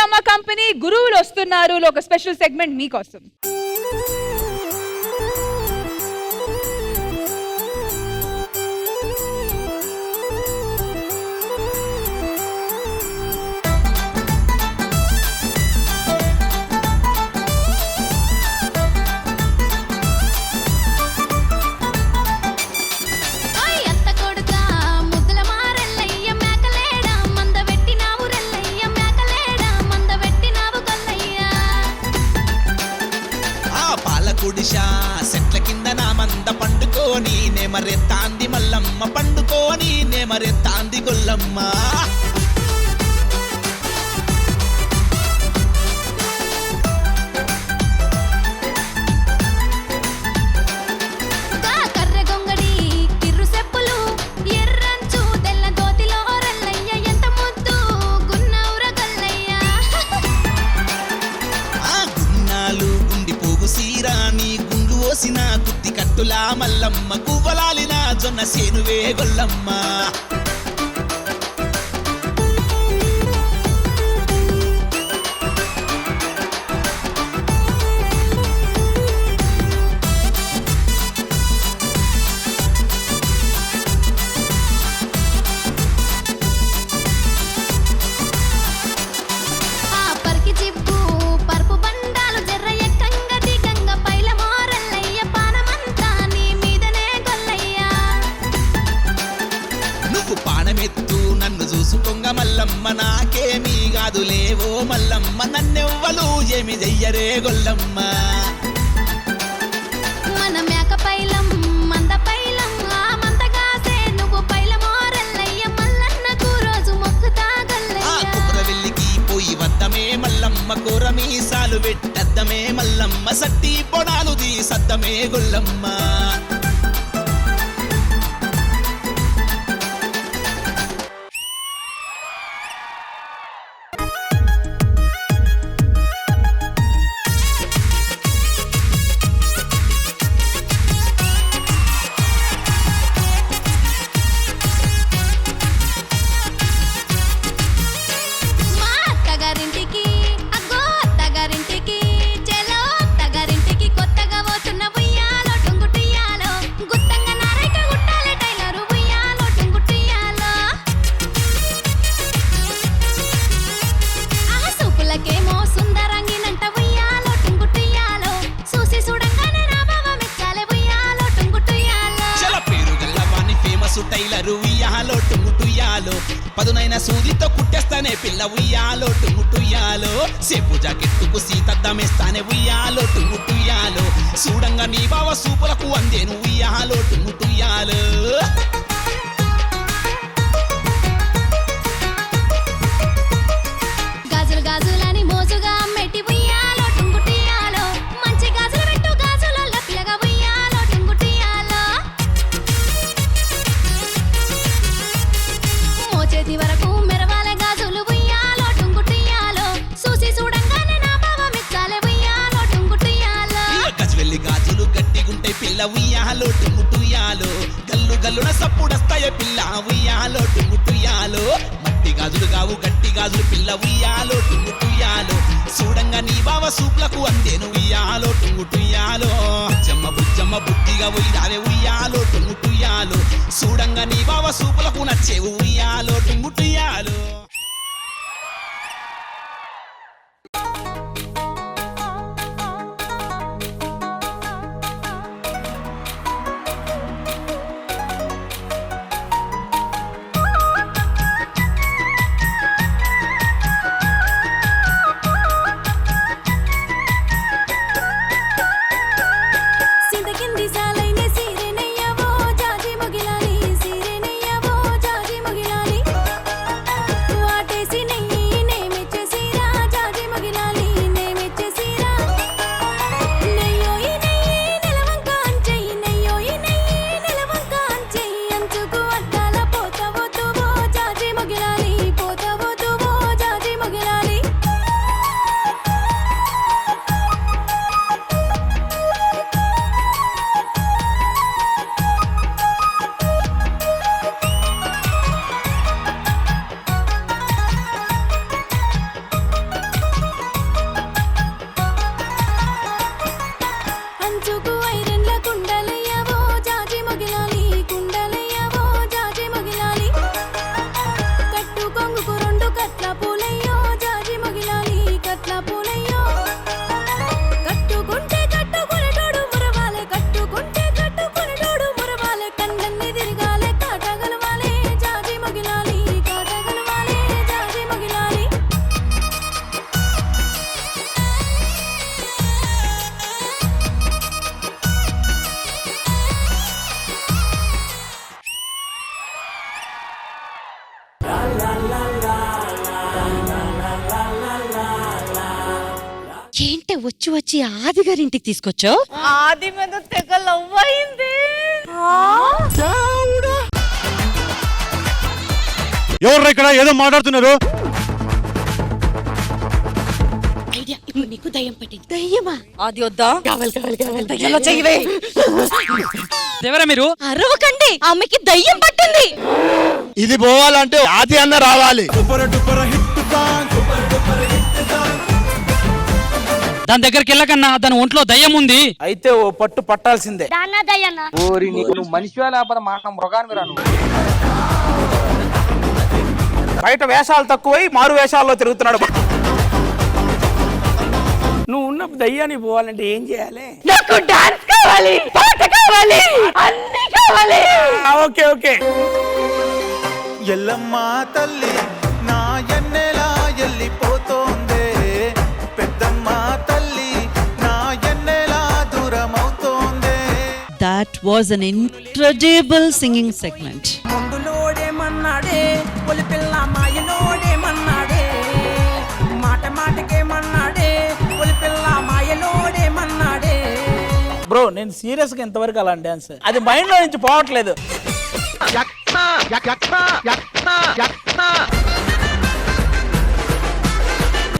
Drama company గురువులు వస్తున్నారు ఒక స్పెషల్ సెగ్మెంట్ మీకోసం. సెట్ల కింద నా మంద పండుకోని నెమరెత్తాంది మల్లమ్మ పండుకోని నెమరెత్తాంది గొల్లమ్మ. కుత్తి కట్టులా మల్లమ్మ కువ్వలాలిన జొన్న సేనువే గొల్లమ్మ. మల్లమ్మ నాకేమీ కాదులేవో మల్లమ్మ నన్నెవ్వలు ఏమి చెయ్యరే గొల్లమ్మ. మన మేక పైలం మంద పైలం ఆ మందగాసే నువ్వు పైలమోరల్లయ్య మల్లన్నకు రోజు మొక్కుతా గల్లయ్య. ఆ కుమ్రవెల్లికి పోయి వద్దమే మల్లమ్మ కూర మీసాలు పెట్టద్దమే మల్లమ్మ సట్టి పొడాలు సద్దమే గొల్లమ్మ. టైలరు ఉయ్యాలో టుంగుటుయ్యాలో పదునైన సూదితో కుట్టేస్తానే పిల్ల ఉయ్యాలో టుంగుటుయ్యాలో సేపు జాకెట్టుకు సీతద్దమేస్తానే ఉయ్యాలో టుంగుటుయ్యాలో చూడంగా నీ బావ సూపులకు అందేను ఉయ్యాలో టుంగుటుయ్యాలో. గాజులు గాజులని మోజుగా మెట్టి ఉయ్యాలో టుంగుటుయ్యాలో మంచి గాజులు పెట్టు గాజులలో పిల్లగా ఉయ్యాలో టుంగుటుయ్యాలో. మోచేతి వరకు మెరవాలే గాజులు ఉయ్యాలో టుంగుటుయ్యాలో చూసి చూడంగానే నా బావ మెచ్చాలే ఉయ్యాలో టుంగుటుయ్యాలో. గజవెల్లి గాజులు గట్టిగుంటే పిల్ల ఉయ్యాలో టుంగుటుయ్యాలో గల్లు గల్లున సప్పుడస్తాయే పిల్ల ఉయ్యాలో టుంగుటుయ్యాలో. మట్టి గాజులు గావు గట్టి గాజులు పిల్ల ఉయ్యాలో టుంగుటుయ్యాలో చూడంగా నీ బావ సూపులకు అందేను ఉయ్యాలో టుంగుటుయ్యాలో. జమ్మ బుజ్జమ్మ బుద్ధిగా ఉయ్యాలే ఉయ్యాలో టుంగుటుయ్యాలో చూడంగా నీ బావ సూపులకు నచ్చేవు ఉయ్యాలో టుంగుటుయ్యాలో. అంటే వచ్చి వచ్చి ఆది గారింటికి తీసుకొచ్చావు. ఆది మీద తెగ లవ్ అయింది. ఎవరు ఇక్కడ ఏదో మాట్లాడుతున్నారు? ఐడియా, ఇప్పుడు నీకు దయ్యం పట్టింది. దయ్యమా? ఆది వద్దా? దయ్యంలో చెయ్యవే. ఎవరా మీరు? అరవకండి, ఆమెకి దయ్యం పట్టింది. ఇది పోవాలంటే ఆది అన్న రావాలి. దాని దగ్గరికి వెళ్ళకన్నా దాని ఒంట్లో దయ్యం ఉంది. అయితే ఓ పట్టు పట్టాల్సిందే. ఓరి నీకు నువ్వు మనిషివా లేకపోతే మాట మృగాన్ని రాను. బయట వేషాలు తక్కువై మారు వేషాల్లో తిరుగుతున్నాడు. నువ్వు ఉన్న దయ్యానికి పోవాలంటే ఏం చేయాలి? నాకు డాన్స్ కావాలి, పాట కావాలి, అన్ని కావాలి. Okay okay. ఎల్లమ్మ తల్లి నా ఎన్నెలా ఎల్లిపోతోందే, పెద్దమ్మ తల్లి నా ఎన్నెలా దూరమవుతోందే. That was an incredible singing segment. ముందులోడేమన్నాడే Oli పిల్ల మాయలోడేమన్నాడే, మాట మాటకేమన్నాడే ఒలి పిల్ల మాయలోడేమన్నాడే. బ్రో నేను సీరియస్ గా ఇంతవరకు అలా డాన్స్ అది మైండ్ లో నుంచి పోవట్లేదు.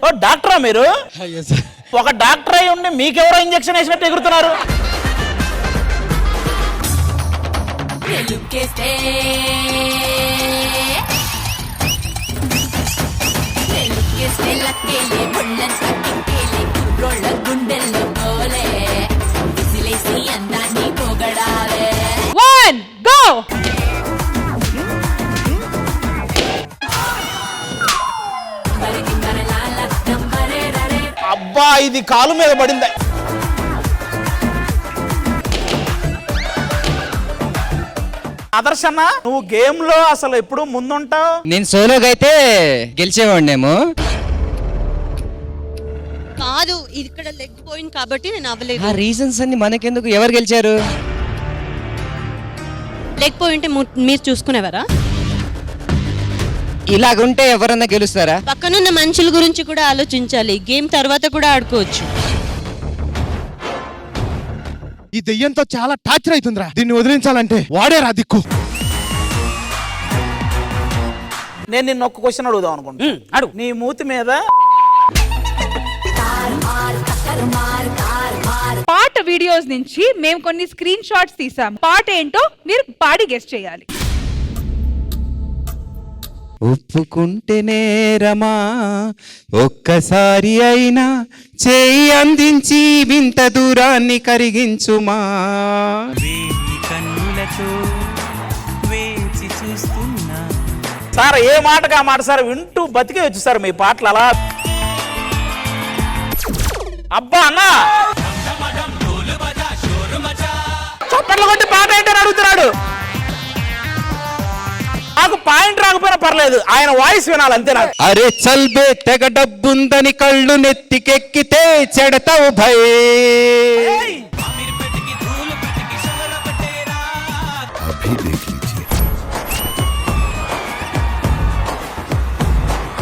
ఓ డాక్టరా మీరు? ఒక డాక్టర్ అయి ఉండి మీకెవరో ఇంజక్షన్ వేసినట్టు ఎగురుతున్నారు. One, go. అబ్బా ఇది కాలు మీద పడింది. ఆదర్శన్న నువ్వు గేమ్ లో అసలు ఎప్పుడు ముందుంటావు. నేను సోలోగా అయితే గెలిచేవాడినేమో. కాదు, ఇక్కడ లెగ్ పోయింది కాబట్టి నేను అవ్వలేదు. ఆ రీజన్స్ అన్ని మనకెందుకు? ఎవరు గెలిచారు? లెగ్ పోయింటే మీరు చూసుకునేవారా? ఇలాగుంటే ఎవరన్నా గెలుస్తారా? పక్కనున్న మనుషుల గురించి కూడా ఆలోచించాలి. గేమ్ తర్వాత కూడా ఆడుకోవచ్చు. ఈ దెయ్యంతో చాలా టార్చర్ అవుతుందిరా. దీన్ని వదిలించాలంటే వాడే రా దిక్కు. నేను నిన్న ఒక్క క్వశ్చన్ అడుగుదాం అనుకుంటా. అడుగు. నీ మూతి మీద పాట వీడియోస్ నుంచి మేము కొన్ని స్క్రీన్ షాట్స్ తీసాం. పాట ఏంటో మీరు పాడి గెస్ట్ చేయాలి. ఒప్పుకుంటేనే రమా ఒక్కసారి అయినా చేయి అందించి వింత దూరాన్ని కరిగించుమా. సార్ ఏ మాటగా మాట సార్ వింటూ బతికే వచ్చు సార్ మీ పాటలు అలా. అబ్బా అన్న చప్పట్లు కొట్టి పాట ఏంటని అడుగుతున్నాడు. నాకు పాయింట్ రాకపోయినా పర్లేదు, ఆయన వాయిస్ వినాలి అంతే. నాకు అరే చల్బే తెగ డబ్బుందని కళ్ళు నెత్తికెక్కితే చెడతావు భయ్.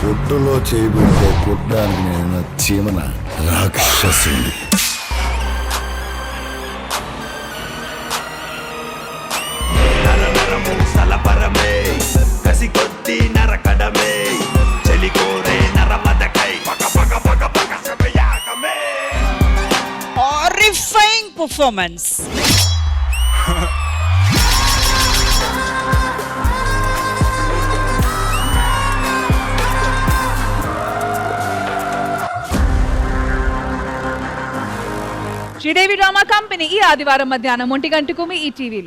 పుట్టులో చేయబడితే కుట్టానికి నేను చీమన రాక్షసుని. కసి కొద్ది నరకడమే చెలికోరే నరమదకై పక పక పక పక సమయాకమే. Horrifying performance. Sridevi drama company ఈ ఆదివారం మధ్యాహ్నం 1 గంటకు మీ ఈ టీవీలో.